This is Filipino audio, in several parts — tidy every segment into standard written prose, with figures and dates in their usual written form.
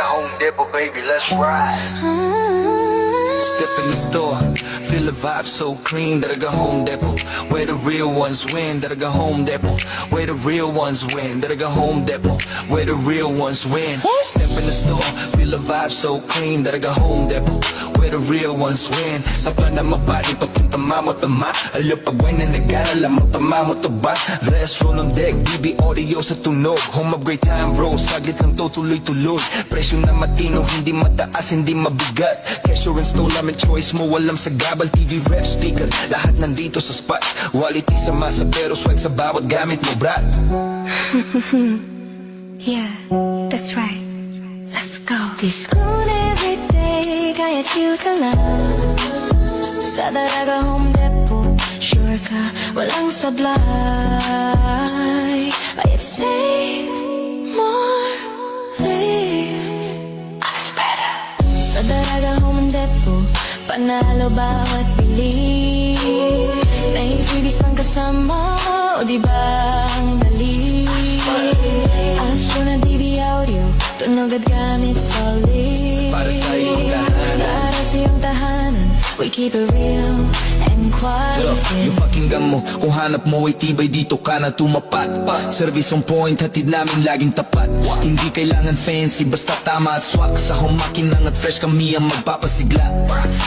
Home Depot, baby, let's ride. Step in the store, feel the vibe so clean that I go Home Depot. Where the real ones win, that I go Home Depot. Where the real ones win, that I go Home Depot. Where the real ones win. Step in the store, feel the vibe so clean that I go Home Depot. Where the real ones win. Sa plan na mabali, papunta mamo-tama. Alapagway na nag-alala mo, tama mo to ba? Let's roll on deck, BB audio sa tunog. Home upgrade time bro, saglit lang to tuloy-tuloy. Presyo na matino, hindi mataas, hindi mabigat. Cashier and stole, namin choice mo, walang sagabal. TV, ref, speaker, lahat nandito sa spot. Quality sa masa pero swag sa bawat gamit mo, brat. Yeah, that's right. Let's go. Discount every day, kaya chill ka lang. Sa Daraga Home Depot, sure ka, walang sablay. Bayad save, more, live. Alles better. Sa Daraga Home Depot, panalo bawat bili. May freebies pang kasama, o diba ang dali? Astro na DB Audio, tunog at gamit solid. Para sa iyong tahanan. Para sa iyong tahanan, we keep it real and quality. Yung pakinggan mo, kung hanap mo ay tibay, dito ka na tumapat. Service on point, hatid namin laging tapat. Hindi kailangan fancy, basta tama at swak. Sa humakinang at fresh kami ang magpapasigla.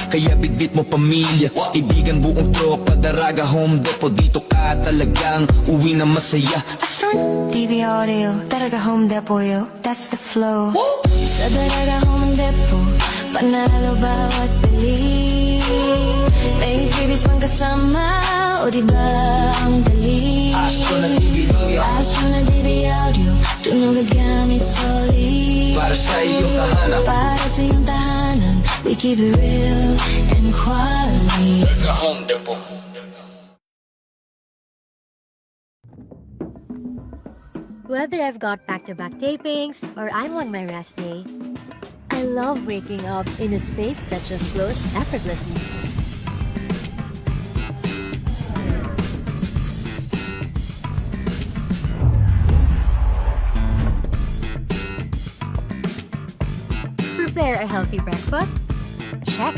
Kaya bitbit mo pamilya, ibigan buong tropa. Daraga Home Depot, dito ka talagang uwi na masaya. Astro DB Audio, Daraga Home Depot, yo, that's the flow. Sa Daraga Home Depot, panalo bawat bili. May freebies pang kasama, o diba ang dali? Astro na DB Audio, Astro na DB Audio, tunog at gamit solid. para sa iyong tahanan. Para sa iyong tahanan, we keep it real and quality. Daraga Home Depot. Whether I've got back-to-back tapings or I'm on my rest day, I love waking up in a space that just flows effortlessly. Prepare a healthy breakfast? Check.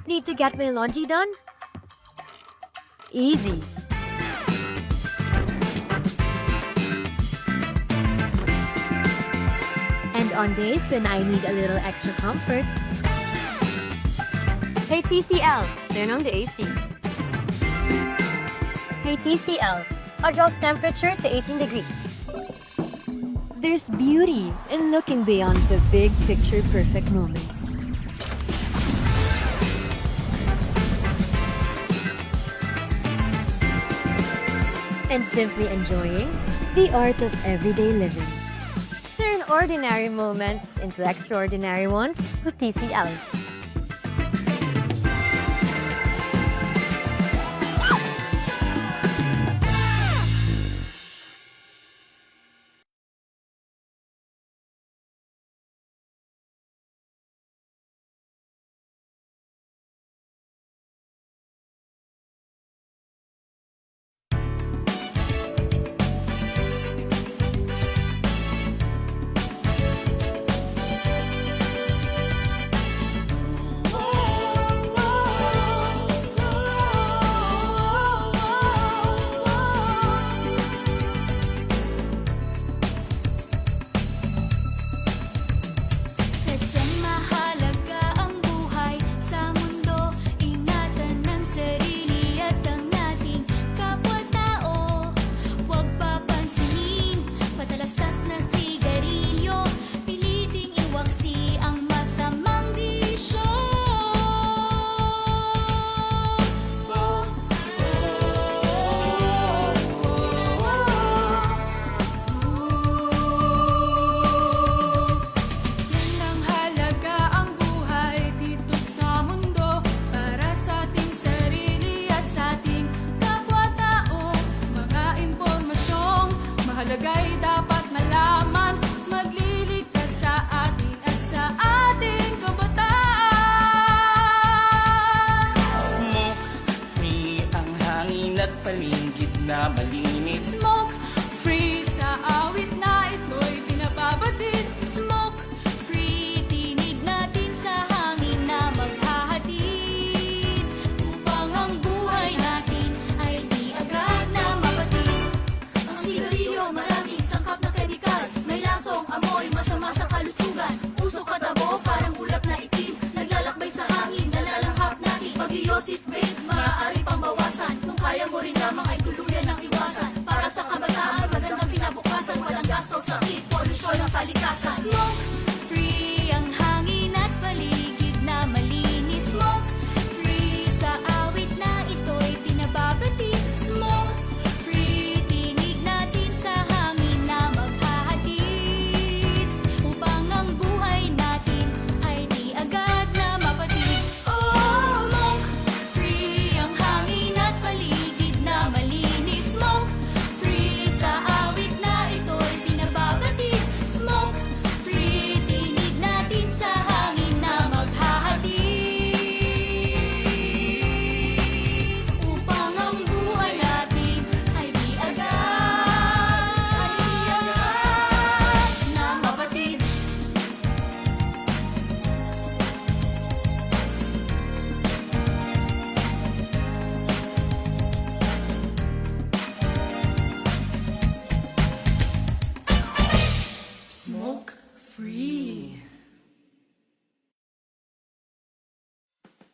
Need to get my laundry done? Easy. And on days when I need a little extra comfort, hey TCL, turn on the AC. Hey TCL, adjust temperature to 18 degrees. There's beauty in looking beyond the big picture perfect moments. And simply enjoying the art of everyday living. Turn ordinary moments into extraordinary ones with TCL.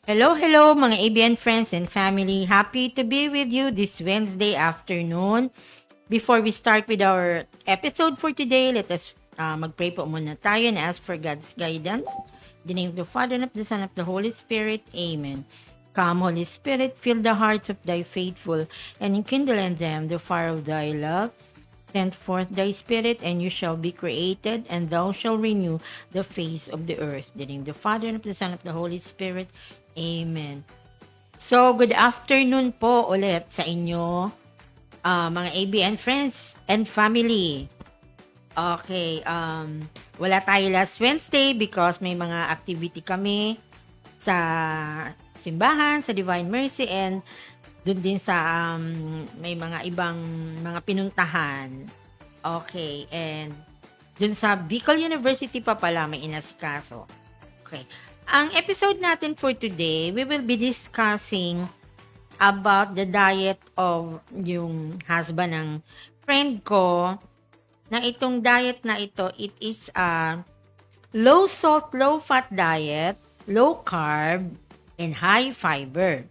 Hello, mga ABN friends and family. Happy to be with you this Wednesday afternoon. Before we start with our episode for today, let us mag-pray po muna tayo and ask for God's guidance. In the name of the Father, and of the Son, and of the Holy Spirit. Amen. Come, Holy Spirit, fill the hearts of thy faithful, and enkindle in them the fire of thy love. Send forth thy Spirit, and you shall be created, and thou shalt renew the face of the earth. In the name of the Father, and of the Son, and of the Holy Spirit. Amen. So, good afternoon po ulit sa inyo, mga ABN friends and family. Okay, wala tayo last Wednesday because may mga activity kami sa simbahan, sa Divine Mercy, and dun din sa may mga ibang mga pinuntahan. Okay, and dun sa Bicol University pa pala may inasikaso. Okay. Ang episode natin for today, we will be discussing about the diet of yung husband ng friend ko, na itong diet na ito, it is a low salt, low fat diet, low carb, and high fiber.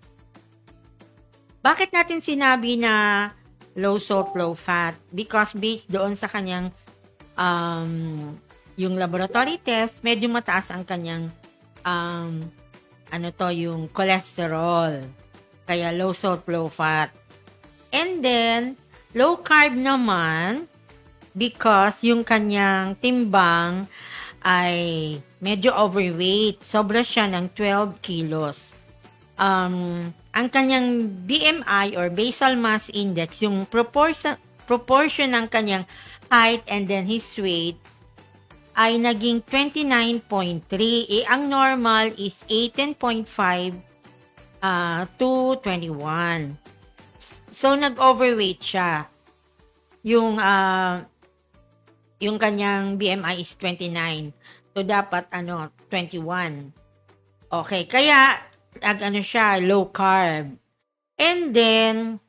Bakit natin sinabi na low salt, low fat? Because based doon sa kanyang yung laboratory test, medyo mataas ang kanyang yung cholesterol. Kaya low salt, low fat. And then, low carb naman, because yung kanyang timbang ay medyo overweight. Sobra siya ng 12 kilos. Ang kanyang BMI or basal mass index, yung proportion ng kanyang height and then his weight, ay naging 29.3. Ang normal is 18.5 to 21. So, nag-overweight siya. Yung kanyang BMI is 29. So, dapat, 21. Okay, kaya, siya, low carb. And then,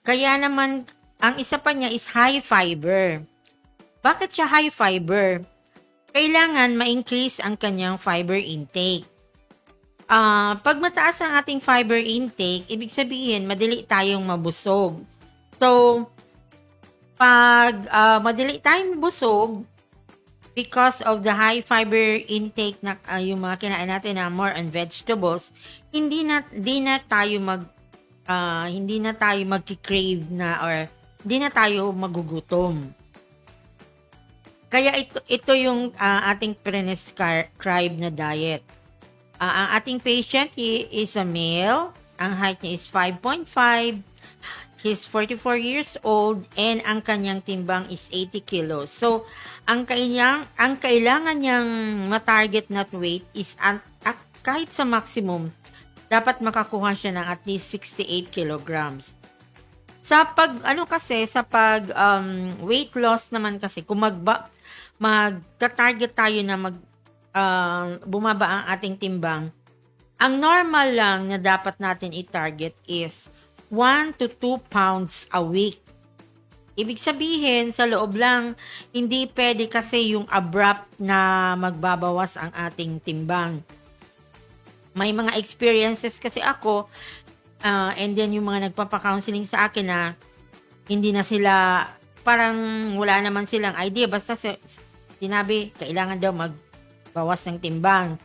kaya naman, ang isa pa niya is high fiber. Bakit siya high fiber? Kailangan ma-increase ang kanyang fiber intake. Pag mataas ang ating fiber intake, ibig sabihin, madali tayong mabusog. So, pag madali tayong mabusog, because of the high fiber intake na yung mga kinain natin na more on vegetables, hindi na tayo magki-crave na or hindi na tayo magugutom. Kaya ito yung ating prescribed na diet. Ang ating patient is a male. Ang height niya is 5.5. He's 44 years old and ang kanyang timbang is 80 kilos. So, ang kailangan niyang ma-target na weight is kahit sa maximum, dapat makakuha siya ng at least 68 kilograms. Sa weight loss naman kasi, kung magta-target tayo na bumaba ang ating timbang, ang normal lang na dapat natin i-target is 1 to 2 pounds a week. Ibig sabihin, sa loob lang, hindi pwede kasi yung abrupt na magbabawas ang ating timbang. May mga experiences kasi ako, and then yung mga nagpapa-counseling sa akin na hindi na sila, parang wala naman silang idea. Basta sinabi, kailangan daw magbawas ng timbang.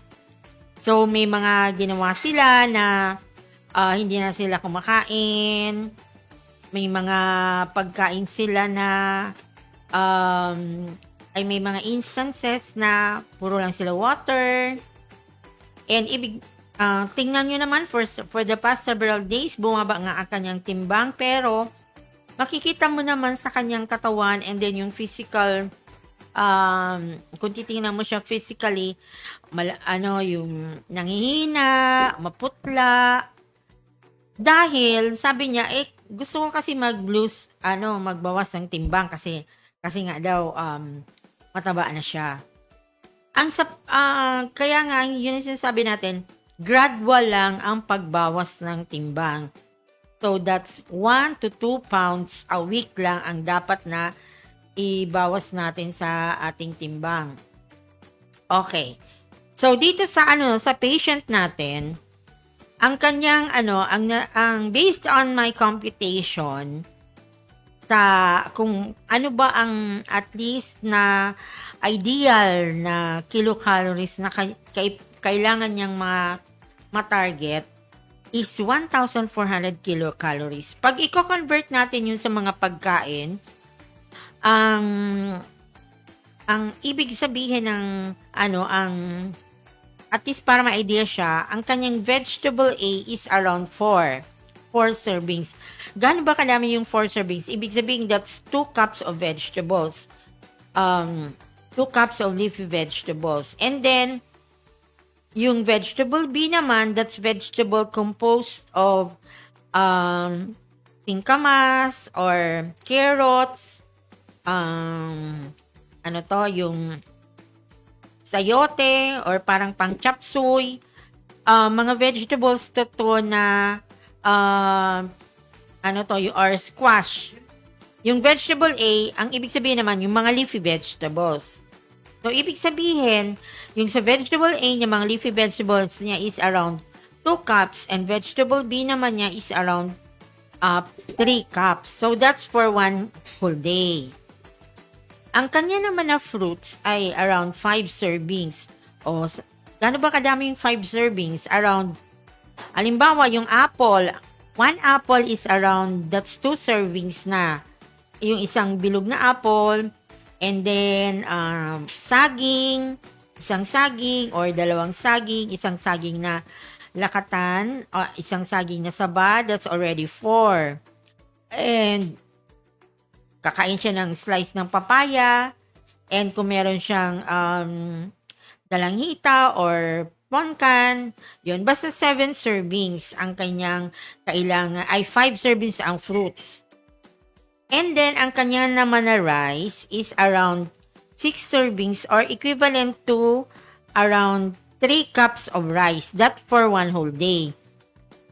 So, may mga ginawa sila na hindi na sila kumakain. May mga pagkain sila na may mga instances na puro lang sila water. And tingnan nyo naman for the past several days, bumaba nga ang kanyang timbang, pero makikita mo naman sa kanyang katawan and then yung physical, kung titingnan mo siya physically, yung nanghihina, maputla. Dahil, sabi niya, gusto ko kasi magbawas ng timbang kasi nga daw, mataba na siya. Kaya nga, yun yung sinasabi natin, gradual lang ang pagbawas ng timbang. So, that's 1 to 2 pounds a week lang ang dapat na ibawas natin sa ating timbang. Okay. So, dito sa patient natin, ang kanyang ang based on my computation sa kung ano ba ang at least na ideal na kilocalories na kailangan niyang ma-target is 1,400 kilocalories. Pag i-convert natin yun sa mga pagkain, ang ibig sabihin ng ang at least para ma-idea siya, ang kanyang vegetable A is around 4 servings. Gaano ba kadami yung 4 servings? Ibig sabihin that's 2 cups of vegetables. 2 cups of leafy vegetables. And then, yung vegetable B naman, that's vegetable composed of singkamas or carrots, yung sayote or parang pang chop suey, mga vegetables to na or squash. Yung vegetable A, ang ibig sabihin naman yung mga leafy vegetables. So, ibig sabihin, yung sa vegetable A niya, mga leafy vegetables niya is around 2 cups and vegetable B naman niya is around 3 cups. So, that's for 1 whole day. Ang kanya naman na fruits ay around 5 servings. O, gaano ba kadami yung 5 servings? Halimbawa, yung apple, 1 apple is around, that's 2 servings na. Yung isang bilog na apple, and then, saging, isang saging, or 2 saging, isang saging na lakatan, o isang saging na saba, that's already 4. And, kakain siya ng slice ng papaya, and kung meron siyang dalanghita or ponkan, yun. Basta 7 servings ang kanyang kailangan, ay 5 servings ang fruits. And then, ang kanya naman na rice is around 6 servings or equivalent to around 3 cups of rice. That for 1 whole day.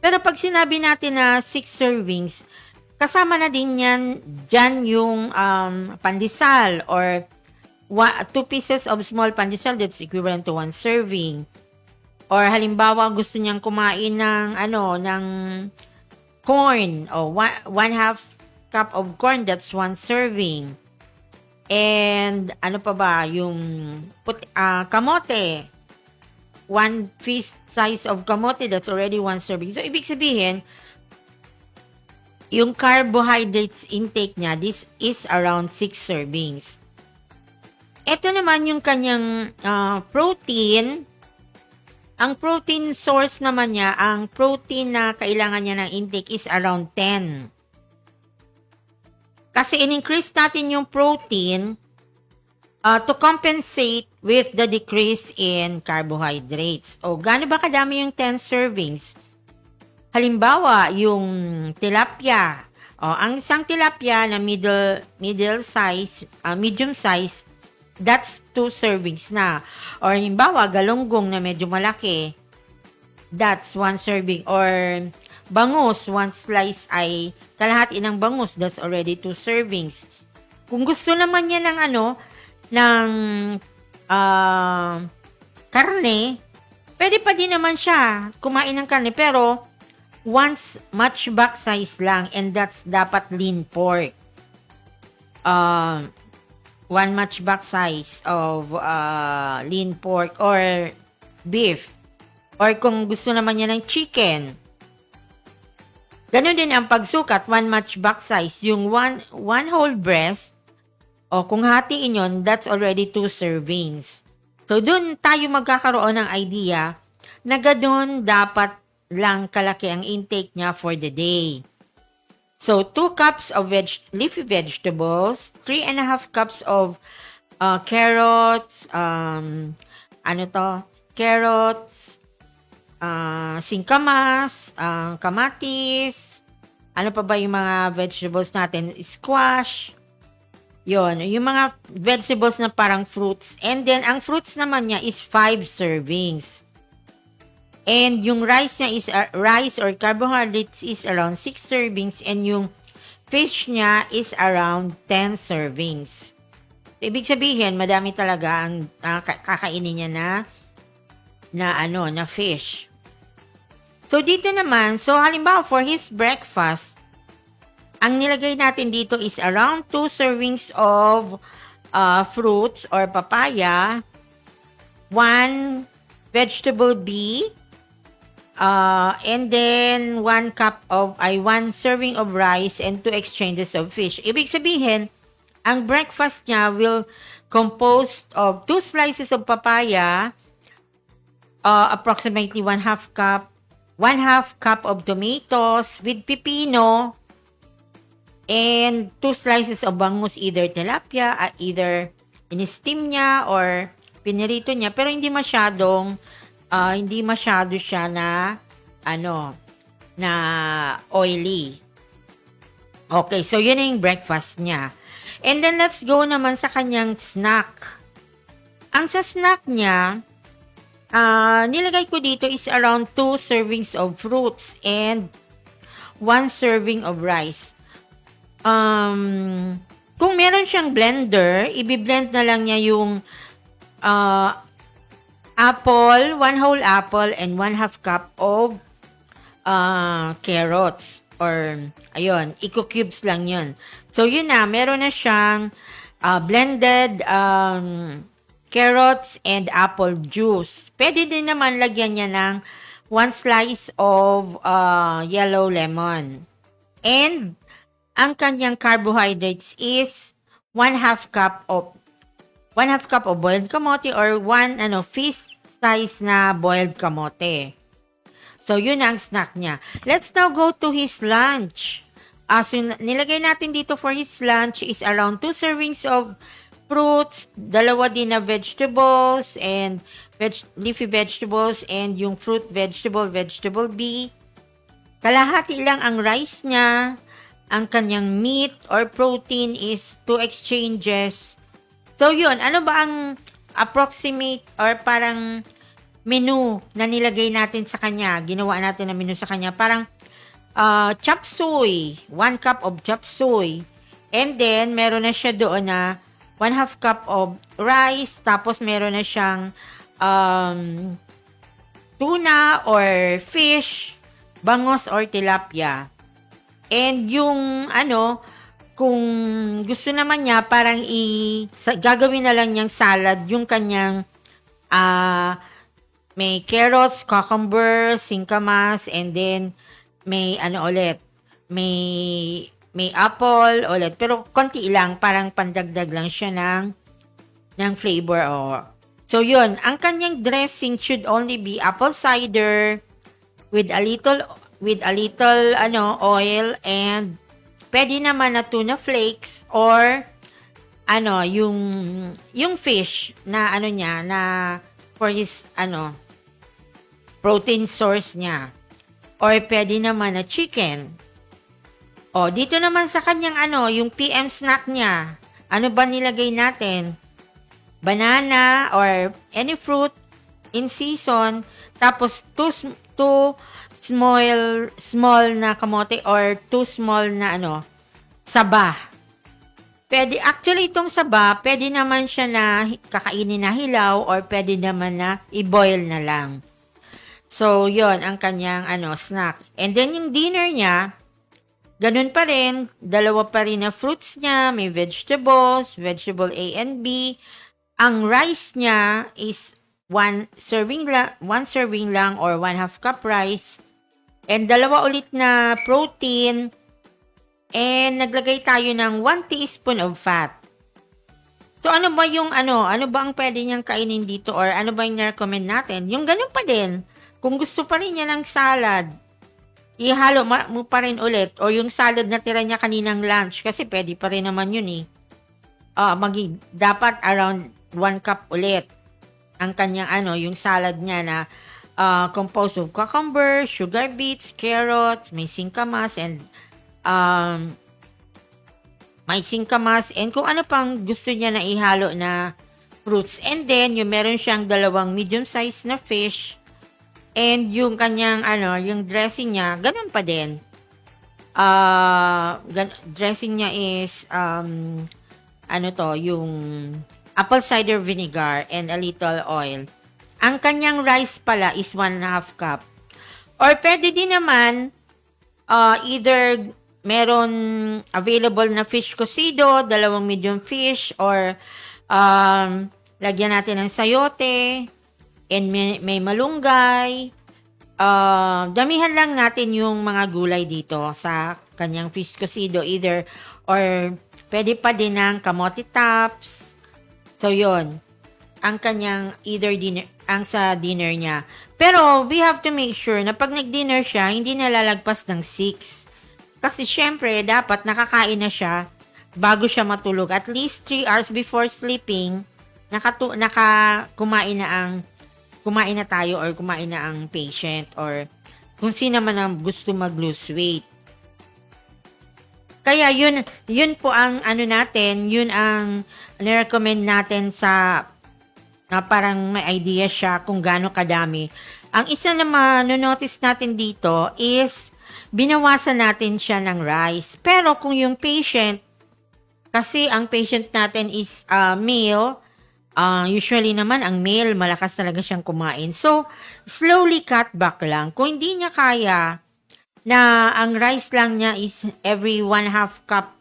Pero pag sinabi natin na 6 servings, kasama na din dyan yung pandesal or 2 pieces of small pandesal that's equivalent to 1 serving. Or halimbawa gusto niyang kumain ng corn o 1/2 cup of corn, that's 1 serving. And ano pa ba yung kamote, 1 fist size of kamote, that's already 1 serving. So ibig sabihin yung carbohydrates intake niya, this is around 6 servings. Ito naman yung kanyang protein. Ang protein source naman niya, ang protein na kailangan niya ng intake is around 10. Kasi in-increase natin yung protein to compensate with the decrease in carbohydrates. O gaano ba kadami yung 10 servings? Halimbawa, yung tilapia. Ang isang tilapia na medium size, that's 2 servings na. Or halimbawa, galunggong na medyo malaki, that's 1 serving. Or bangus, 1 slice ay kalahati ng bangus, that's already 2 servings. Kung gusto naman niya ng karne, pwede pa din naman siya kumain ng karne, pero once matchback size lang, and that's dapat lean pork. 1 matchback size of lean pork or beef. Or kung gusto naman niya ng chicken, ganun din ang pagsukat, 1 matchback size. Yung 1 whole breast, o kung hatiin yun, that's already 2 servings. So, dun tayo magkakaroon ng idea na ganun dapat lang kalaki ang intake niya for the day. So, 2 cups of leafy vegetables, 3.5 cups of carrots, carrots, singkamas, kamatis, ano pa ba yung mga vegetables natin? Squash, yon, yung mga vegetables na parang fruits. And then, ang fruits naman niya is 5 servings. And yung rice niya is rice or carbohydrates is around 6 servings, and yung fish niya is around 10 servings. So, ibig sabihin, madami talaga ang kakainin niya na fish. So, dito naman, so halimbawa for his breakfast, ang nilagay natin dito is around 2 servings of fruits or papaya, 1 vegetable B, and then 1 serving of rice and 2 exchanges of fish. Ibig sabihin, ang breakfast niya will composed of 2 slices of papaya, approximately 1/2 cup of tomatoes with pipino, and 2 slices of bangus, either tilapia, either in-steam niya or pinirito niya, pero hindi masyado siya na oily. Okay, so yun yung breakfast niya. And then let's go naman sa kanyang snack. Ang sa snack niya, nilagay ko dito is around 2 servings of fruits and 1 serving of rice. Kung meron siyang blender, i-blend na lang niya yung apple, 1 whole apple and 1/2 cup of carrots. Or, ayun, i-cubes lang yun. So, yun na, meron na siyang blended carrots and apple juice. Pwede din naman lagyan niya ng 1 slice of yellow lemon. And, ang kanyang carbohydrates is 1/2 cup of boiled kamote or 1 fist size na boiled kamote. So, yun ang snack niya. Let's now go to his lunch. So, nilagay natin dito for his lunch is around 2 servings of fruits, 2 din na vegetables, and leafy vegetables, and yung fruit vegetable B. Kalahati lang ang rice niya. Ang kanyang meat or protein is 2 exchanges. So, yun. Ano ba ang approximate or parang menu na nilagay natin sa kanya? Ginawa natin na menu sa kanya. Parang chop suey. 1 cup of chop suey. And then, meron na siya doon na 1/2 cup of rice. Tapos, meron na siyang tuna or fish, bangos or tilapia. And yung kung gusto naman niya, parang gagawin na lang niyang salad yung kanyang may carrots, cucumber, singkamas, and then may may apple ulit. Pero konti lang, parang pandagdag lang siya ng flavor. So yun, ang kanyang dressing should only be apple cider with a little oil, and pwede naman na tuna flakes or yung fish na na for his protein source niya. Or pwede naman na chicken. Dito naman sa kanyang yung PM snack niya. Ano ba nilagay natin? Banana or any fruit in season. Tapos 2 small na kamote or 2 small na saba. Pwede, actually itong saba, pwede naman siya na kakainin na hilaw or pwede naman na i-boil na lang. So, yon ang kanyang snack. And then yung dinner niya, ganun pa rin, 2 pa rin na fruits niya, may vegetables, vegetable A and B. Ang rice niya is 1 serving lang or 1/2 cup rice. And 2 ulit na protein. And naglagay tayo ng 1 teaspoon of fat. So, ano ba ang pwede niyang kainin dito or ano ba yung recommend natin? Yung ganun pa din. Kung gusto pa rin niya ng salad, ihalo mo pa rin ulit. O yung salad na tira niya kaninang lunch. Kasi pwede pa rin naman yun eh. Dapat around 1 cup ulit. Ang kanyang yung salad niya na composed of cucumber, sugar beets, carrots, may singkamas, and kung ano pang gusto niya na ihalo na fruits. And then, yung meron siyang 2 medium size na fish. And yung kanyang, yung dressing niya, ganun pa din. Dressing niya is, yung apple cider vinegar and a little oil. Ang kanyang rice pala is 1/2 cup. Or pwede din naman, either meron available na fish cocido, 2 medium fish, or lagyan natin ng sayote, and may malunggay. Damihan lang natin yung mga gulay dito sa kanyang fish cocido, either, or pwede pa din ng kamote tops. So, yon ang kanyang ang sa dinner niya. Pero, we have to make sure na pag nag-dinner siya, hindi nalalagpas ng 6. Kasi, syempre, dapat nakakain na siya bago siya matulog. At least 3 hours before sleeping, kumain na tayo or kumain na ang patient or kung sino man ang gusto mag-lose weight. Kaya, yun po ang natin, yun ang nirecommend natin sa na parang may idea siya kung gaano kadami. Ang isa na manonotice natin dito is binawasan natin siya ng rice. Pero kung yung patient, kasi ang patient natin is male, usually naman ang male, malakas talaga siyang kumain. So, slowly cut back lang. Kung hindi niya kaya na ang rice lang niya is every 1/2 cup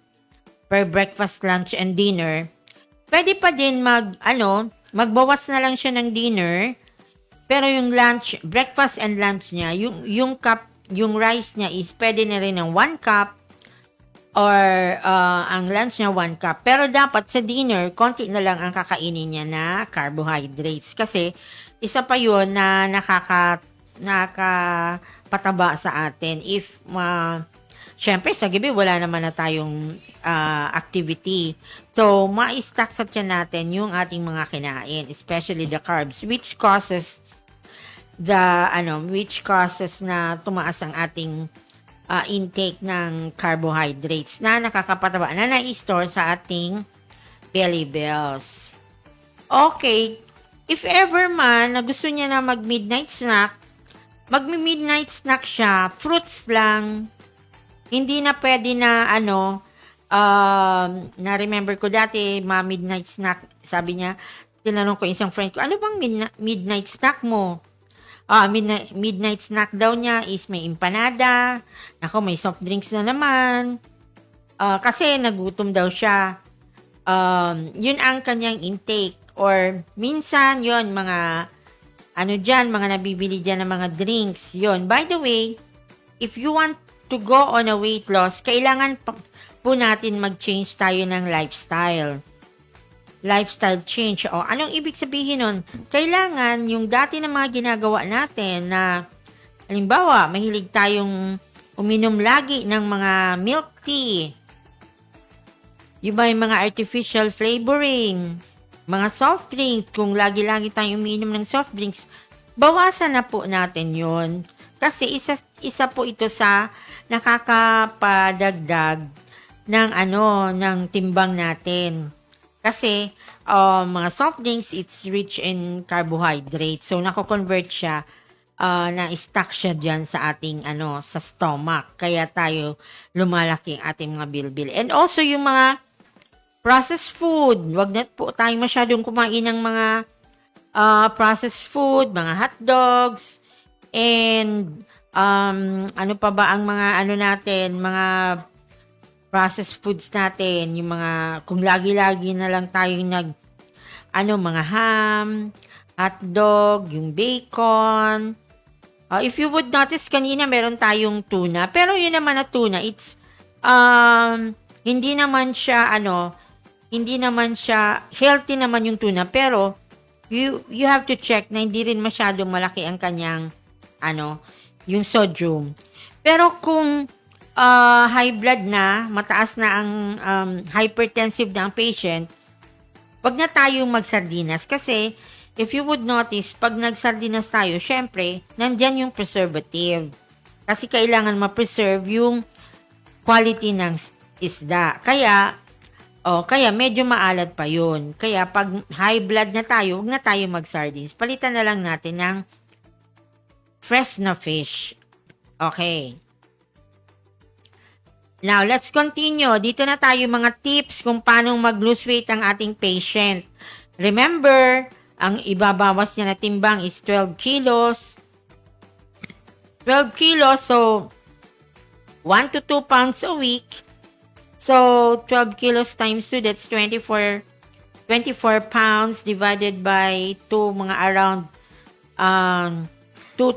per breakfast, lunch, and dinner, pwede pa din magbawas na lang siya ng dinner, pero yung breakfast and lunch niya, yung rice niya is pwede na rin ng 1 cup, or ang lunch niya 1 cup. Pero dapat sa dinner, konti na lang ang kakainin niya na carbohydrates. Kasi isa pa yun na nakapataba sa atin. If, syempre sa gabi, wala naman na tayong activity. So, ma-stack sa tiyan natin yung ating mga kinain, especially the carbs, which causes na tumaas ang ating intake ng carbohydrates na nakakapataba, na na-store sa ating belly bells. Okay, if ever man na gusto niya na mag-midnight snack, mag-midnight snack siya, fruits lang, hindi na pwede na na-remember ko dati, midnight snack, sabi niya, tinanong ko isang friend ko, ano bang midnight snack mo? Midnight snack daw niya is may empanada, may soft drinks na naman, kasi nagutom daw siya. Yun ang kanyang intake, or minsan yun, mga mga nabibili dyan ng mga drinks, yun. By the way, if you want to go on a weight loss, kailangan po natin mag-change tayo ng lifestyle. Lifestyle change. O, anong ibig sabihin nun? Kailangan yung dati na mga ginagawa natin na, halimbawa, mahilig tayong uminom lagi ng mga milk tea. Yung mga artificial flavoring, mga soft drinks, kung lagi-lagi tayong uminom ng soft drinks, bawasan na po natin yun. Kasi isa po ito sa nakakapadagdag ng timbang natin. Kasi mga soft drinks, it's rich in carbohydrates. So nako-convert siya, na-stack siya diyan sa ating sa stomach. Kaya tayo lumalaki ang ating mga bilbil. And also yung mga processed food. Wag na po tayong masyadong kumain ng mga processed food, mga hot dogs, and ano pa ba ang mga natin, mga processed foods natin, yung mga, kung lagi-lagi na lang tayong mga ham, hot dog, yung bacon. If you would notice, kanina meron tayong tuna, pero yun naman na tuna, it's, hindi naman siya, healthy naman yung tuna, pero, you have to check na hindi rin masyadong malaki ang kanyang, yung sodium. Pero kung high blood na, mataas na ang hypertensive na ang patient, wag na tayong magsardinas. Kasi, if you would notice, pag nagsardinas tayo, syempre, nandyan yung preservative. Kasi kailangan ma-preserve yung quality ng isda. Kaya medyo maalat pa yun. Kaya pag high blood na tayo, wag na tayo mag-sardines. Palitan na lang natin ng fresh na fish. Okay. Now, let's continue. Dito na tayo mga tips kung paano mag-lose weight ang ating patient. Remember, ang ibabawas niya na timbang is 12 kilos. 12 kilos, so 1 to 2 pounds a week. So, 12 kilos times 2, that's 24 pounds divided by 2, mga around 2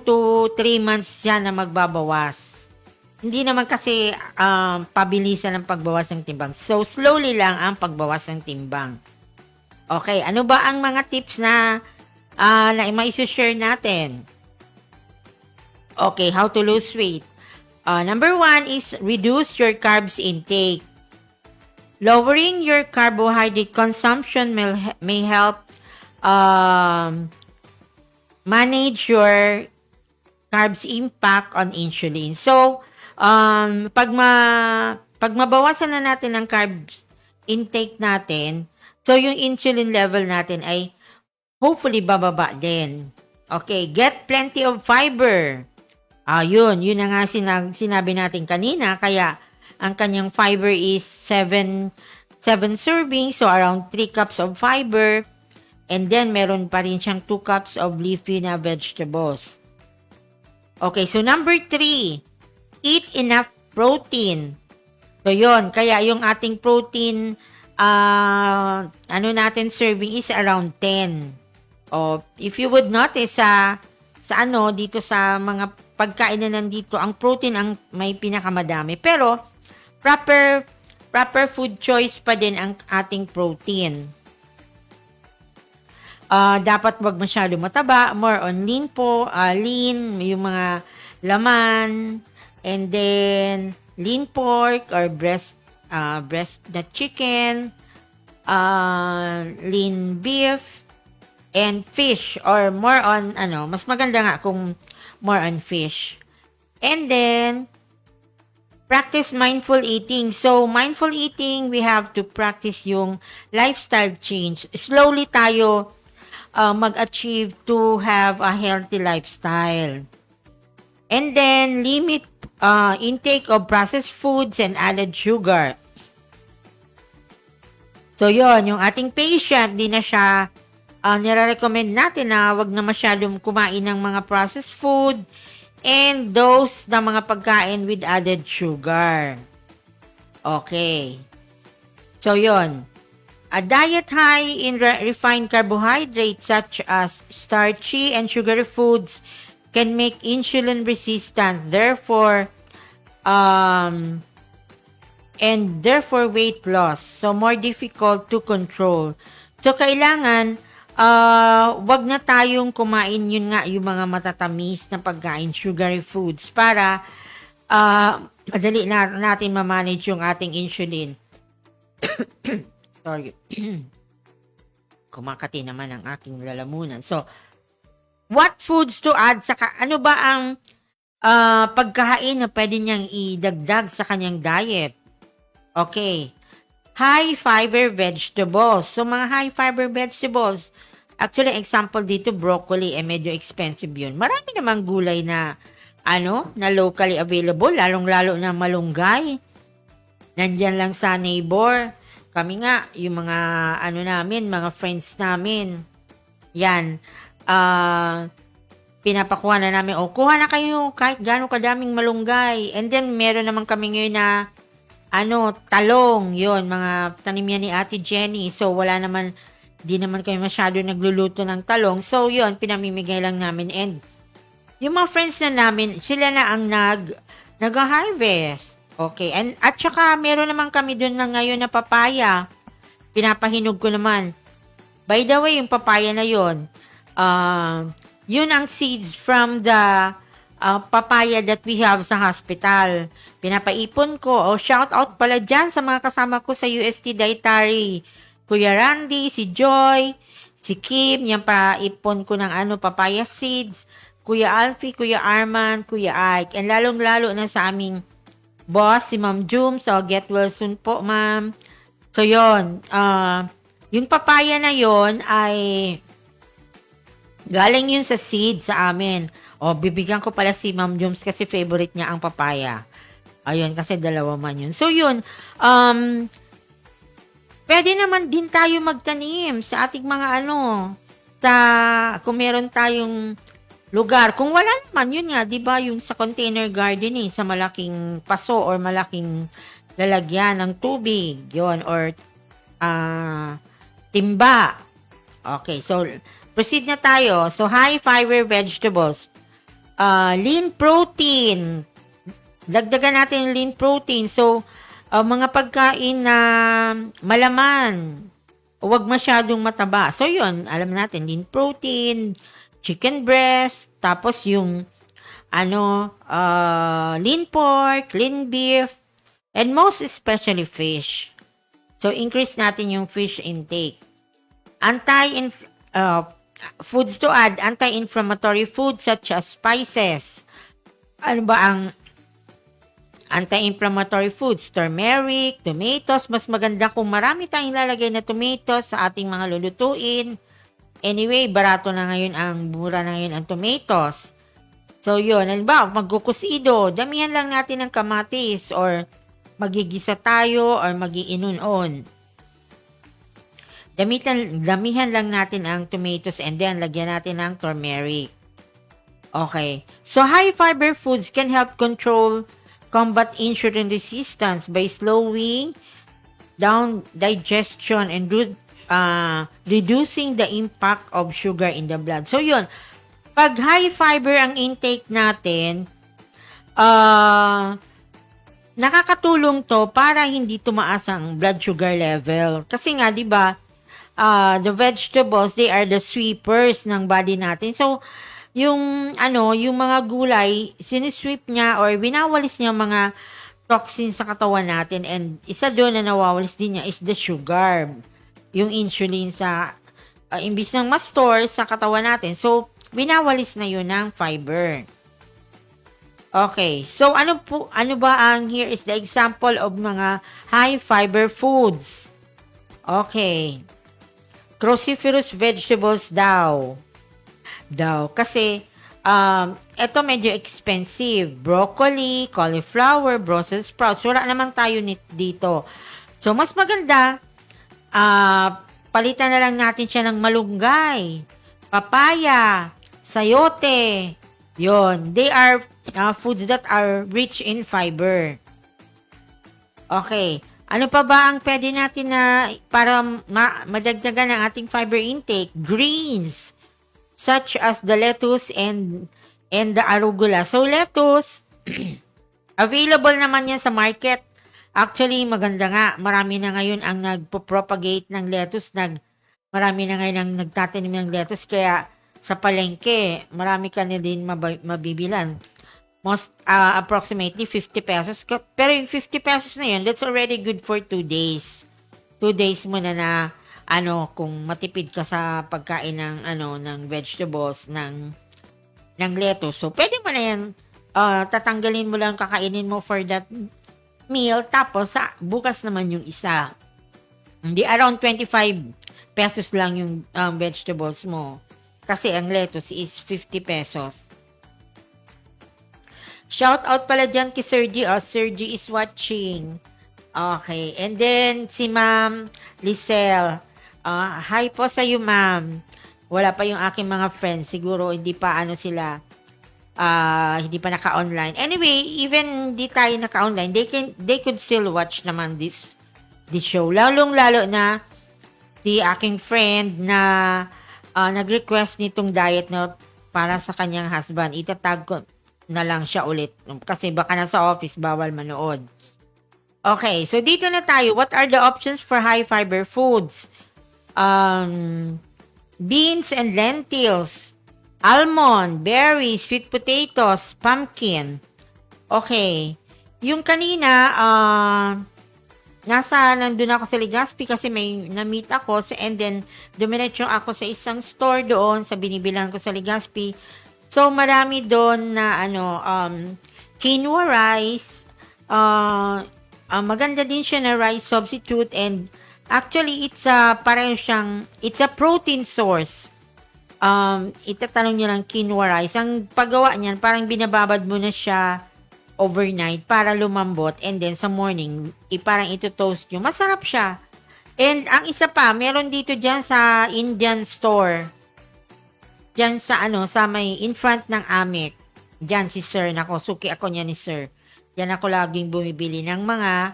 to 3 months yan na magbabawas. Hindi naman kasi pabilisan ang pagbawas ng timbang. So, slowly lang ang pagbawas ng timbang. Okay, ano ba ang mga tips na mai-share natin? Okay, how to lose weight. Number 1 is reduce your carbs intake. Lowering your carbohydrate consumption may help manage your carbs impact on insulin. So, pag mabawasan na natin ang carbs intake natin, so yung insulin level natin ay hopefully bababa din. Okay, get plenty of fiber. Yun na nga sinabi natin kanina, kaya ang kanyang fiber is 7 servings, so around 3 cups of fiber. And then, meron pa rin siyang 2 cups of leafy na vegetables. Okay, so number 3, eat enough protein. So, yun. Kaya yung ating protein, natin serving is around 10. If you would notice dito sa mga pagkain na nandito, ang protein ang may pinakamadami. Pero, proper food choice pa din ang ating protein. Dapat wag masyado mataba, more on lean po, lean, yung mga laman, and then lean pork or breast na chicken, lean beef, and fish, or more on, mas maganda nga kung more on fish. And then, practice mindful eating. So, mindful eating, we have to practice yung lifestyle change. Slowly tayo mag-achieve to have a healthy lifestyle. And then, limit intake of processed foods and added sugar. So, yon yung ating patient, di na siya nire-recommend natin na wag na masyadong kumain ng mga processed food and those na mga pagkain with added sugar. Okay. So, yon. A diet high in refined carbohydrates such as starchy and sugary foods can make insulin resistant. Therefore, weight loss. So, more difficult to control. So, kailangan wag na tayong kumain yun nga yung mga matatamis na pagkain, sugary foods, para madali natin ma-manage yung ating insulin. Sorry. Kumakati naman ang aking lalamunan. So, what foods to add ano ba ang pagkain na pwede niyang idagdag sa kanyang diet? Okay. High fiber vegetables. So, mga high fiber vegetables, actually, example dito, broccoli, medyo expensive yun. Marami namang gulay na, na locally available, lalong-lalo na malunggay. Nandyan lang sa neighbor. Kami nga, yung mga, mga friends namin, yan, pinapakuha na namin, kuha na kayo kahit gano'ng kadaming malunggay. And then, meron naman kami ngayon na, talong, yon mga tanim yan ni Ate Jenny. So, di naman kami masyado nagluluto ng talong. So, yon pinamimigay lang namin. And, yung mga friends na namin, sila na ang nag-harvest. Okay. At saka, meron naman kami dun na ngayon na papaya. Pinapahinog ko naman. By the way, yung papaya na yon, yun ang seeds from the papaya that we have sa hospital. Pinapaipon ko. Shout out pala dyan sa mga kasama ko sa UST Dietary. Kuya Randy, si Joy, si Kim, yan paipon ko ng papaya seeds. Kuya Alfie, Kuya Arman, Kuya Ike. And lalong-lalo na sa aming boss, si Ma'am Jum. So, get well soon po, ma'am. So, yon. Yung papaya na yon ay galing yun sa seed sa amin. Bibigyan ko pala si Ma'am Jums kasi favorite niya ang papaya. Ayun, kasi dalawa man yun. So, yun. Pwede naman din tayo magtanim sa ating mga kung meron tayong lugar. Kung wala naman, yun nga, di ba, yung sa container gardening, sa malaking paso or malaking lalagyan ng tubig, yun, or timba. Okay, so proceed na tayo. So, high fiber vegetables. Lean protein. Dagdagan natin yung lean protein. So, mga pagkain na malaman, huwag masyadong mataba. So, yun, alam natin, lean protein, chicken breast, tapos yung lean pork, lean beef, and most especially fish. So, increase natin yung fish intake. Foods to add, anti-inflammatory foods such as spices. Ano ba ang anti-inflammatory foods? Turmeric, tomatoes. Mas maganda kung marami tayong lalagay na tomatoes sa ating mga lulutuin. Anyway, barato na ngayon mura na ngayon ang tomatoes. So, yun. Halimbawa, magkukusido, damihan lang natin ng kamatis or magigisa tayo or mag-iinunon. Damihan lang natin ang tomatoes and then lagyan natin ng turmeric. Okay. So, high-fiber foods can help combat insulin resistance by slowing down digestion and reducing the impact of sugar in the blood. So, yun. Pag high-fiber ang intake natin, nakakatulong to para hindi tumaas ang blood sugar level. Kasi nga, di ba, the vegetables, they are the sweepers ng body natin. So, yung mga gulay, sinisweep niya or winawalis niya mga toxins sa katawan natin, and isa doon na nawawalis din niya is the sugar. Yung insulin sa, imbis ng ma-store sa katawan natin. So, winawalis na yun ng fiber. Okay. So, ano ba ang here is the example of mga high fiber foods. Okay. Cruciferous vegetables daw. Kasi, ito medyo expensive. Broccoli, cauliflower, Brussels sprouts. Wala naman tayo dito. So, mas maganda, palitan na lang natin siya ng malunggay, papaya, sayote. Yon. They are foods that are rich in fiber. Okay. Ano pa ba ang pwede natin na para madagdagan ang ating fiber intake? Greens, such as the lettuce and the arugula. So, lettuce, available naman yan sa market. Actually, maganda nga. Marami na ngayon ang nagpo-propagate ng lettuce. Marami na ngayon ang nagtatanim ng lettuce. Kaya, sa palengke, marami ka na din mabibilan. Approximately 50 pesos. Pero yung 50 pesos na yun, that's already good for 2 days. 2 days mo na kung matipid ka sa pagkain ng vegetables, ng lettuce. So, pwede mo na yan, tatanggalin mo lang, kakainin mo for that meal, tapos bukas naman yung isa. Hindi, around 25 pesos lang yung vegetables mo. Kasi ang lettuce is 50 pesos. Shout out pala dyan kay Sir G. Sir G is watching. Okay. And then, si Ma'am Lisel. Hi po sa iyo, Ma'am. Wala pa yung aking mga friends. Siguro, hindi pa sila, hindi pa naka-online. Anyway, even hindi tayo naka-online, they could still watch naman this show. Lalong-lalo na si aking friend na nag-request nitong diet note para sa kanyang husband. Itatag ko na lang siya ulit. Kasi baka nasa office, bawal manood. Okay, so dito na tayo. What are the options for high-fiber foods? Beans and lentils. Almond, berries, sweet potatoes, pumpkin. Okay. Yung kanina, nandun ako sa Legazpi kasi may na-meet ako. And then, dumiretso ako sa isang store doon sa binibilang ko sa Legazpi. So, marami doon na quinoa rice. Maganda din siya na rice substitute, and actually it's a protein source. Itatanong niyo lang quinoa rice. Ang paggawa niyan, parang binababad mo na siya overnight para lumambot, and then sa morning, parang ito-toast nyo. Masarap siya. And ang isa pa, meron dito dyan sa Indian store. Diyan sa may in front ng Amek. Diyan si Sir, nako, suki ako niya ni Sir. Diyan ako laging bumibili ng mga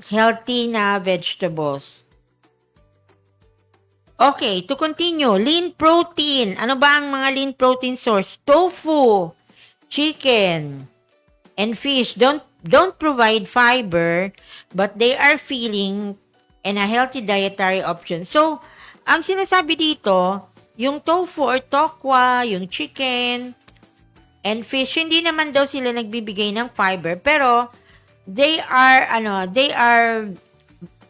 healthy na vegetables. Okay, to continue, lean protein. Ano ba ang mga lean protein source? Tofu, chicken, and fish don't provide fiber, but they are filling and a healthy dietary option. So, ang sinasabi dito, yung tofu or tokwa, yung chicken, and fish, hindi naman daw sila nagbibigay ng fiber, pero they are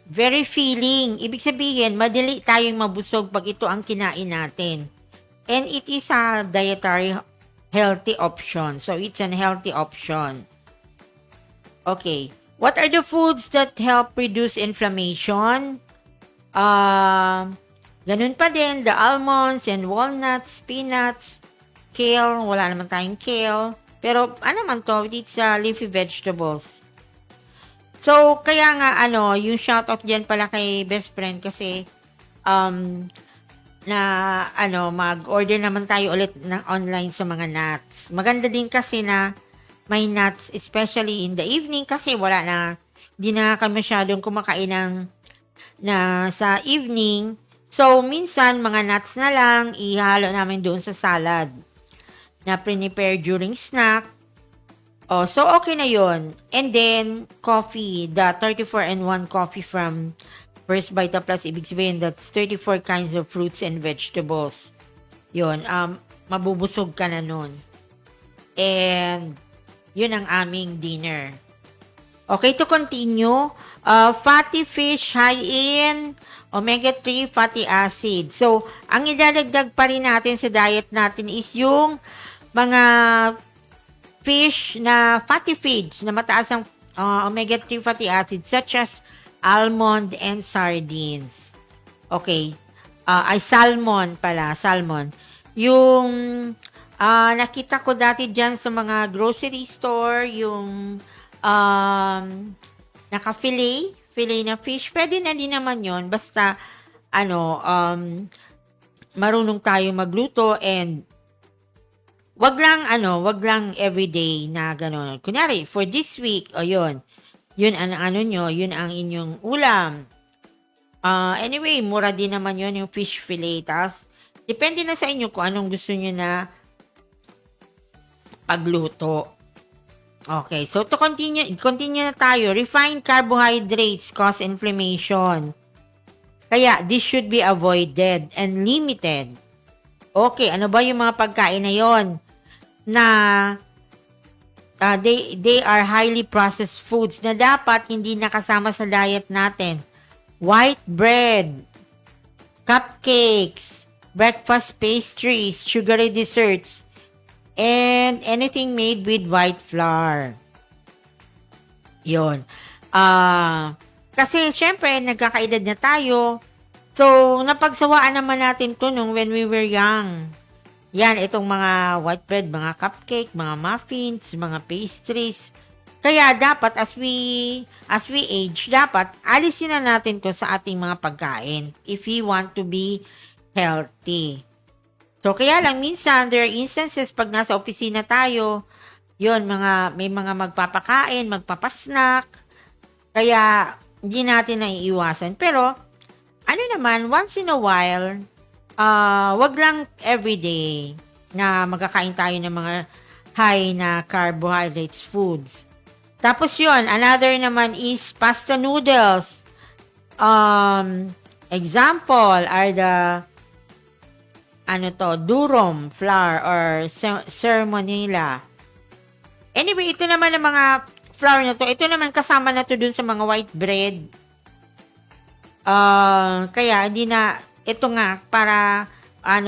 very filling. Ibig sabihin, madali tayong mabusog pag ito ang kinain natin. And it is a dietary healthy option. So, it's an healthy option. Okay. What are the foods that help reduce inflammation? Ganun pa din, the almonds and walnuts, peanuts, kale. Wala naman tayong kale. Pero, ano man to? It's leafy vegetables. So, kaya nga, yung shoutout dyan pala kay best friend kasi, mag-order naman tayo ulit ng online sa mga nuts. Maganda din kasi na may nuts, especially in the evening kasi di na kami masyadong kumakain sa evening. So, minsan, mga nuts na lang, ihalo namin doon sa salad na prepare during snack. Oh, so okay na yon. And then, coffee, the 34-in-1 coffee from First Vita Plus, ibig sabihin that's 34 kinds of fruits and vegetables. Yun, mabubusog ka na nun. And, yun ang aming dinner. Okay, to continue, fatty fish high in omega-3 fatty acid. So, ang idadagdag pa rin natin sa diet natin is yung mga fish na fatty feeds na mataas ang omega-3 fatty acid such as almond and sardines. Okay. Salmon pala. Salmon. Yung nakita ko dati dyan sa mga grocery store, yung naka-fillet na fish. Pwede na din naman yon basta marunong tayo magluto and wag lang everyday na gano'n. Kunyari, for this week, yun ang yun ang inyong ulam. Anyway, mura din naman yun yung fish fillet. Tapos, depende na sa inyo kung anong gusto nyo na pagluto. Okay, so to continue na tayo. Refined carbohydrates cause inflammation. Kaya, this should be avoided and limited. Okay, ano ba yung mga pagkain na yon? Na they are highly processed foods na dapat hindi nakasama sa diet natin. White bread, cupcakes, breakfast pastries, sugary desserts, and anything made with white flour. Yun. Kasi syempre, nagkakaedad na tayo. So, napagsawaan naman natin to when we were young. Yan, itong mga white bread, mga cupcake, mga muffins, mga pastries. Kaya dapat as we age, dapat alisin na natin to sa ating mga pagkain if we want to be healthy. So, kaya lang minsan, there are instances pag nasa opisina tayo, yun, may mga magpapakain, magpapasnack. Kaya, hindi natin naiiwasan. Pero, once in a while, wag lang everyday na magkakain tayo ng mga high na carbohydrates foods. Tapos yun, another naman is pasta noodles. Example are the durum flour or sermonella. Anyway, ito naman ang mga flour na to. Ito naman kasama na to dun sa mga white bread. Kaya hindi na ito nga para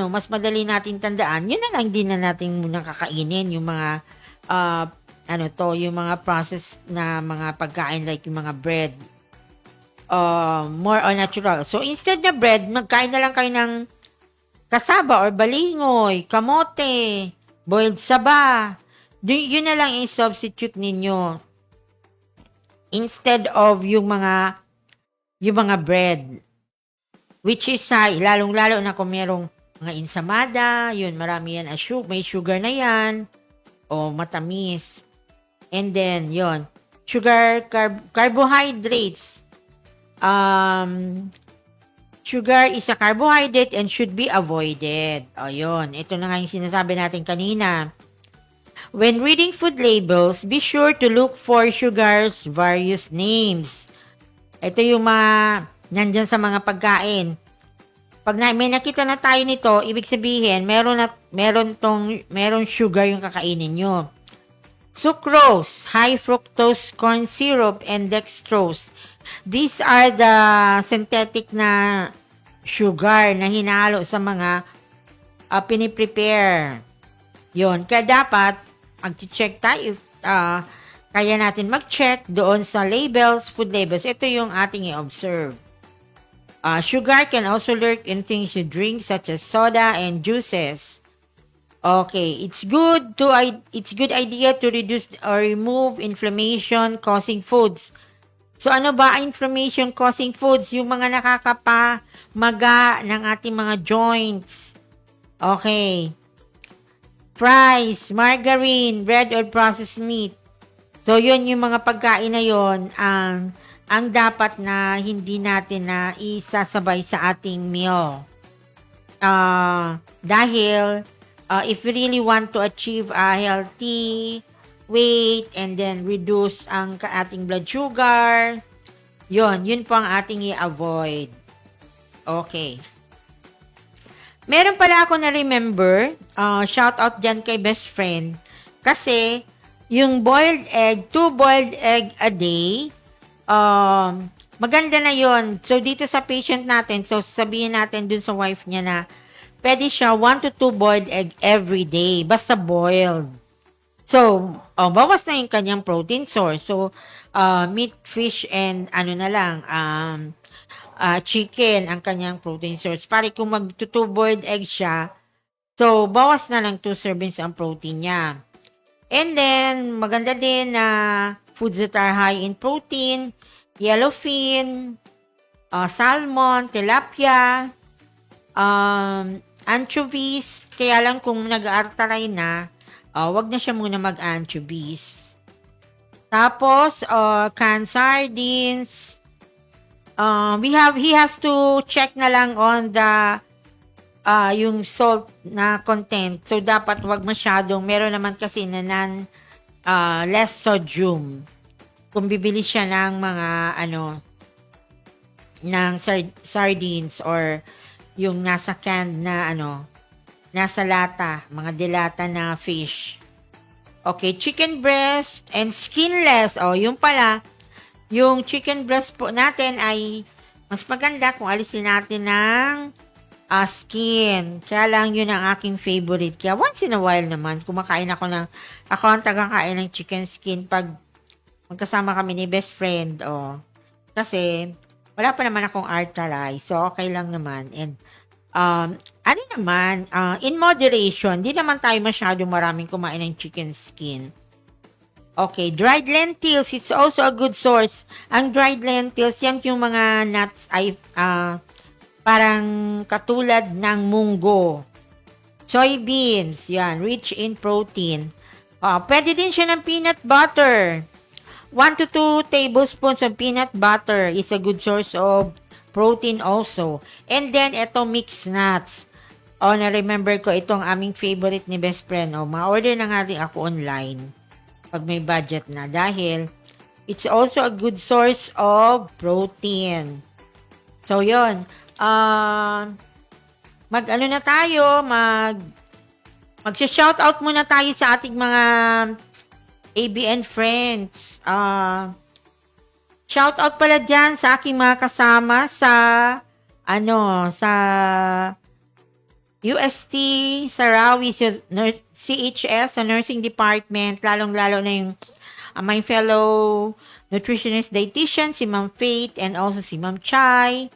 mas madali natin tandaan. Yun na lang din na natin muna kakainin yung mga yung mga processed na mga pagkain like yung mga bread. More on natural. So instead na bread, magkain na lang kayo ng kasaba or balingoy, kamote, boiled saba. Yun na lang i-substitute ninyo instead of yung mga bread, which is high, lalong-lalo na kung merong mga insamada, yun, marami yan. May sugar na yan. O matamis. And then, yun. Carbohydrates. Sugar is a carbohydrate and should be avoided. O, yun. Ito na nga yung sinasabi natin kanina. When reading food labels, be sure to look for sugar's various names. Ito yung mga nandyan sa mga pagkain. Pag may nakita na tayo nito, ibig sabihin, meron sugar yung kakainin nyo. Sucrose, high fructose corn syrup, and dextrose. These are the synthetic na sugar na hinalo sa mga piniprepare. Yun. Kaya dapat, mag-check tayo if kaya natin mag-check doon sa labels, food labels. Ito yung ating i-observe. Sugar can also lurk in things you drink such as soda and juices. Okay, it's good idea to reduce or remove inflammation causing foods. So ano ba ang inflammation causing foods? Yung mga nakakapamaga ng ating mga joints. Okay. Fries, margarine, bread or processed meat. So yun yung mga pagkain na yun ang dapat na hindi natin na isasabay sa ating meal. Dahil if we really want to achieve a healthy weight and then reduce ang ating blood sugar, yun po ang ating i-avoid. Okay. Meron pala ako na remember, shout out dyan kay best friend, kasi yung boiled egg, 2 boiled egg a day, maganda na yon. So, dito sa patient natin, so sabihin natin dun sa wife niya na pwede siya 1 to 2 boiled egg every day, basta boiled. So, bawas na yung kanyang protein source. So, meat, fish, and chicken ang kanyang protein source. Pare kung mag-2 boiled egg siya, so, bawas na lang 2 servings ang protein niya. And then, maganda din na foods that are high in protein, yellowfin, salmon, tilapia, anchovies. Kaya lang kung nag-aartaray na, wag na siya muna mag-anchovies. Tapos, canned sardines. He has to check na lang on the yung salt na content. So, dapat wag masyadong, meron naman kasi na less sodium. Kung bibili siya ng mga, ng sardines or yung nasa canned na, nasa lata, mga dilata na fish. Okay, chicken breast and skinless. Yung pala, yung chicken breast po natin ay mas maganda kung alisin natin ng skin. Kaya lang yun ang aking favorite. Kaya once in a while naman, kumakain ako ang tagang-kain ng chicken skin pag magkasama kami ni best friend. Kasi, wala pa naman akong arthritis. So, okay lang naman. And, in moderation, di naman tayo masyado maraming kumain ng chicken skin. Okay, dried lentils, it's also a good source. Ang dried lentils, yan yung mga nuts ay parang katulad ng munggo. Soybeans, yan, rich in protein. Pwede din siya ng peanut butter. 1 to 2 tablespoons of peanut butter is a good source of protein also. And then, ito mixed nuts. Na-remember ko, itong aming favorite ni best friend. Ma-order na nga rin ako online pag may budget na. Dahil, it's also a good source of protein. So, yun. Mag-shoutout muna tayo sa ating mga ABN friends. Shoutout pala dyan sa aking mga kasama sa UST, Sarawi, CHS, sa nursing department, lalong-lalo na yung my fellow nutritionist dietitian, si Ma'am Faith, and also si Ma'am Chai,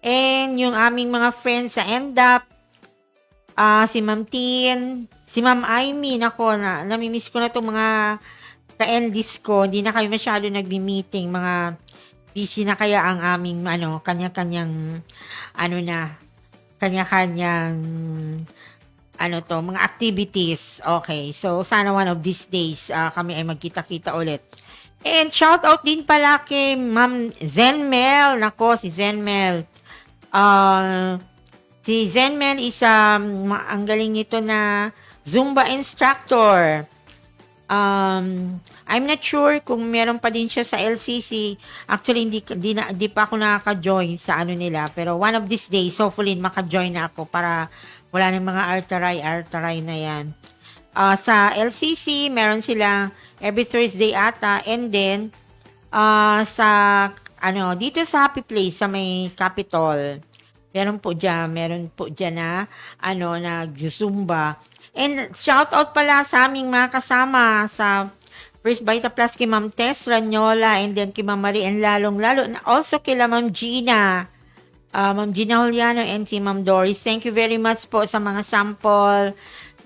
and yung aming mga friends sa ENDAP, si Ma'am Tin, si Ma'am Aimee, namimiss ko na itong mga ka-endis ko, hindi na kayo masyado nagbi-meeting, mga busy na kaya ang aming, kanya-kanyang, kanya-kanyang mga activities. Okay, so sana one of these days kami ay magkita-kita ulit. And shout out din pala kay Ma'am Zenmel. Nako, si Zenmel. Si Zenmel is ang galing nito na Zumba instructor. I'm not sure kung meron pa din siya sa LCC. Actually, hindi pa ako nakaka-join sa nila. Pero one of these days, hopefully, maka-join na ako para wala ng mga artaray na yan. Sa LCC, meron sila every Thursday ata. And then, dito sa Happy Place, sa may Capitol, meron po dyan na, nag-zumba. And shout out pala sa aming mga kasama sa First Vita Plus kay Ma'am Tess Ranyola and then kay Ma'am Marie and lalong-lalo also kay Ma'am Gina. Ma'am Gina Juliano and si Ma'am Doris. Thank you very much po sa mga sample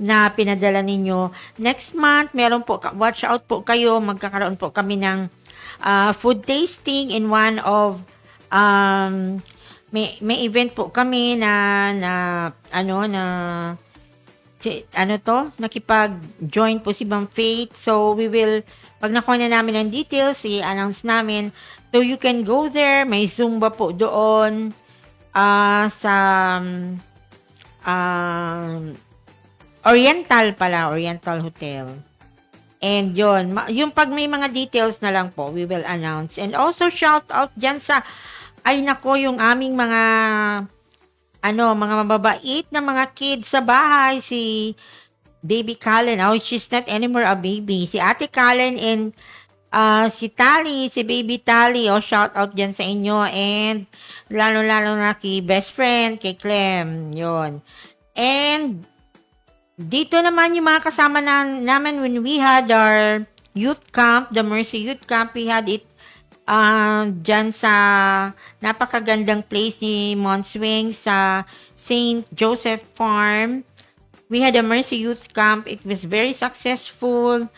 na pinadala ninyo. Next month, meron po, watch out po kayo, magkakaroon po kami ng food tasting in one of may event po kami nakipag-join po si Ma'am Faith. So, pag nakuha na namin ang details, i-announce namin. So, you can go there. May Zumba po doon sa Oriental Hotel. And yung pag may mga details na lang po, we will announce. And also, shout out dyan yung aming mga mababait na mga kids sa bahay, si Baby Callen. She's not anymore a baby. Si Ate Callen and si Tali, si Baby Tali. Shout out dyan sa inyo. And lalo-lalo na kay best friend, kay Clem. Yun. And dito naman yung mga kasama namin when we had our youth camp, the Mercy Youth Camp, we had it dyan sa napakagandang place ni Monswing sa St. Joseph Farm. We had a Mercy Youth Camp. It was very successful.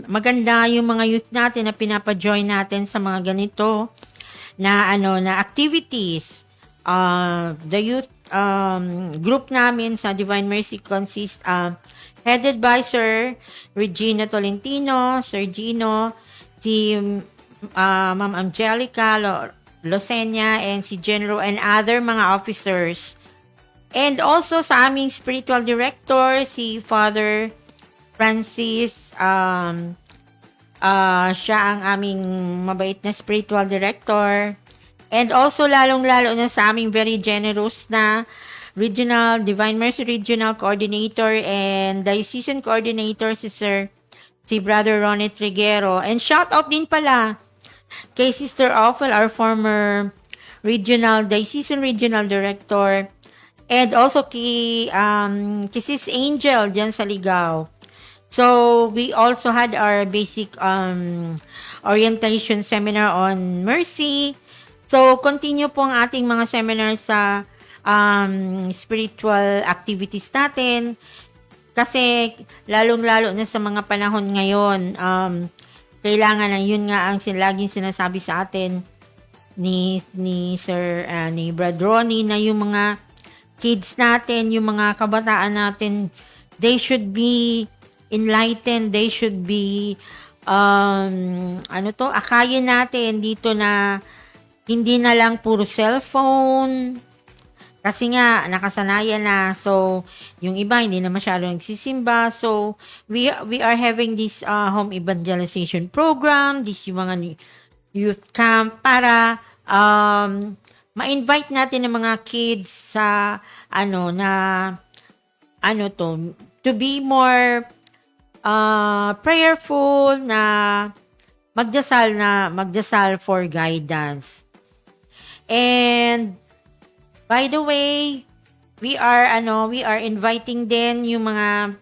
Maganda yung mga youth natin na pinapajoin natin sa mga ganito na activities. The youth group namin sa Divine Mercy consists headed by Sir Regina Tolentino, Sir Gino, si Ma'am Angelica Losenia, and si General and other mga officers. And also sa aming spiritual director, si Father Francis, siya ang aming mabait na spiritual director. And also lalong-lalo na sa aming very generous na Divine Mercy Regional Coordinator and Diocesan Coordinator si Brother Ronnie Triguero. And shout out din pala kay Sister Ophel, our former Diocesan Regional Director. And also kay Sis Angel dyan sa Ligao. So, we also had our basic orientation seminar on mercy. So, continue po ang ating mga seminar sa spiritual activities natin. Kasi, lalong-lalo na sa mga panahon ngayon, kailangan na yun nga ang laging sinasabi sa atin ni Brad Ronnie na yung mga kids natin, yung mga kabataan natin, they should be enlightened, they should be akayin natin dito na hindi na lang puro cellphone. Kasi nga, nakasanayan na. So, yung iba, hindi na masyadong nagsisimba. So, we are having this home evangelization program, this yung mga youth camp, para ma-invite natin ng mga kids sa, to be more prayerful, na magdasal for guidance. And, by the way, we are inviting din yung mga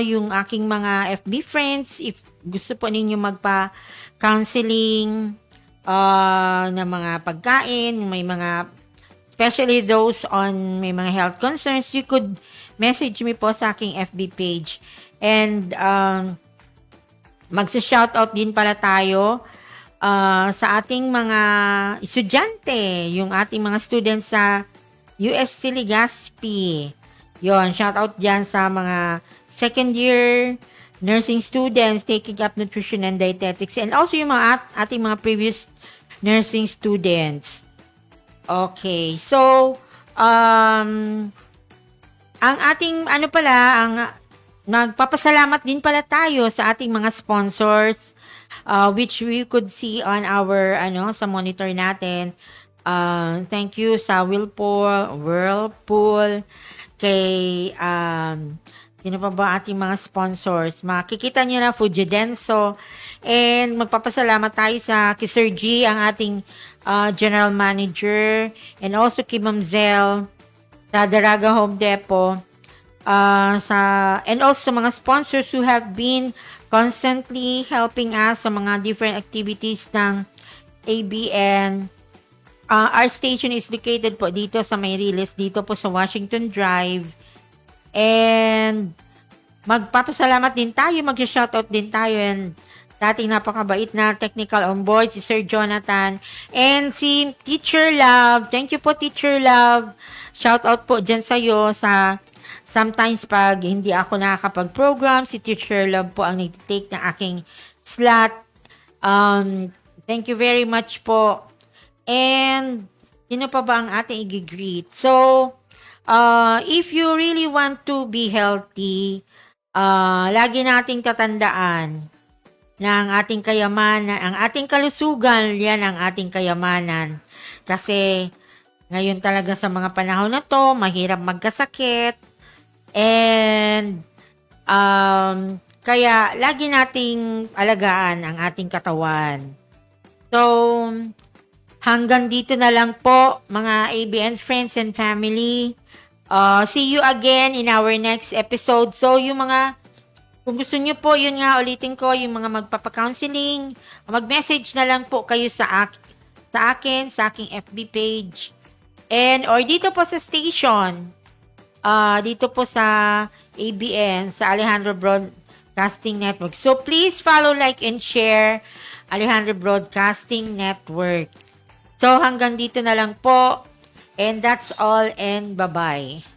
yung aking mga FB friends, if gusto po ninyo magpa-counseling na mga pagkain, may mga especially those may mga health concerns, you could message me po sa aking FB page. And magsa-shoutout din pala tayo sa ating mga estudyante, yung ating mga students sa USC Legazpi. Yon, shout out dyan sa mga second year nursing students taking up nutrition and dietetics, and also yung mga ating mga previous nursing students. Okay, so ang ating nagpapasalamat din pala tayo sa ating mga sponsors, which we could see on our sa monitor natin. Thank you sa Whirlpool, kay sino pa ba ating mga sponsors? Makikita niyo na Fujidenso, and magpapasalamat tayo sa kay Sir G, ang ating general manager, and also kay Ma'am Zel sa Daraga Home Depot, and also sa mga sponsors who have been constantly helping us sa mga different activities ng ABN. Our station is located po dito sa Mayriles, dito po sa Washington Drive. And magpapasalamat din tayo, mag-shoutout din tayo, and dating napakabait na technical on board, si Sir Jonathan, and si Teacher Love. Thank you po, Teacher Love. Shoutout po dyan sa'yo sa sometimes pag hindi ako nakakapag-program, si Teacher Love po ang nag-take ng aking slot. Thank you very much po. And sino pa ba ang ating i-greet? So, if you really want to be healthy, lagi nating tatandaan na ang ating kayamanan, ang ating kalusugan, yan ang ating kayamanan. Kasi ngayon talaga sa mga panahon na to, mahirap magkasakit. And kaya lagi nating alagaan ang ating katawan. So, hanggang dito na lang po, mga ABN friends and family. See you again in our next episode. So, kung gusto nyo po, yun nga, ulitin ko, yung mga magpapa-counseling, mag-message na lang po kayo sa akin, sa aking FB page. Or dito po sa station, dito po sa ABN, sa Alejandro Broadcasting Network. So, please follow, like, and share Alejandro Broadcasting Network. So, hanggang dito na lang po. And that's all, and bye-bye.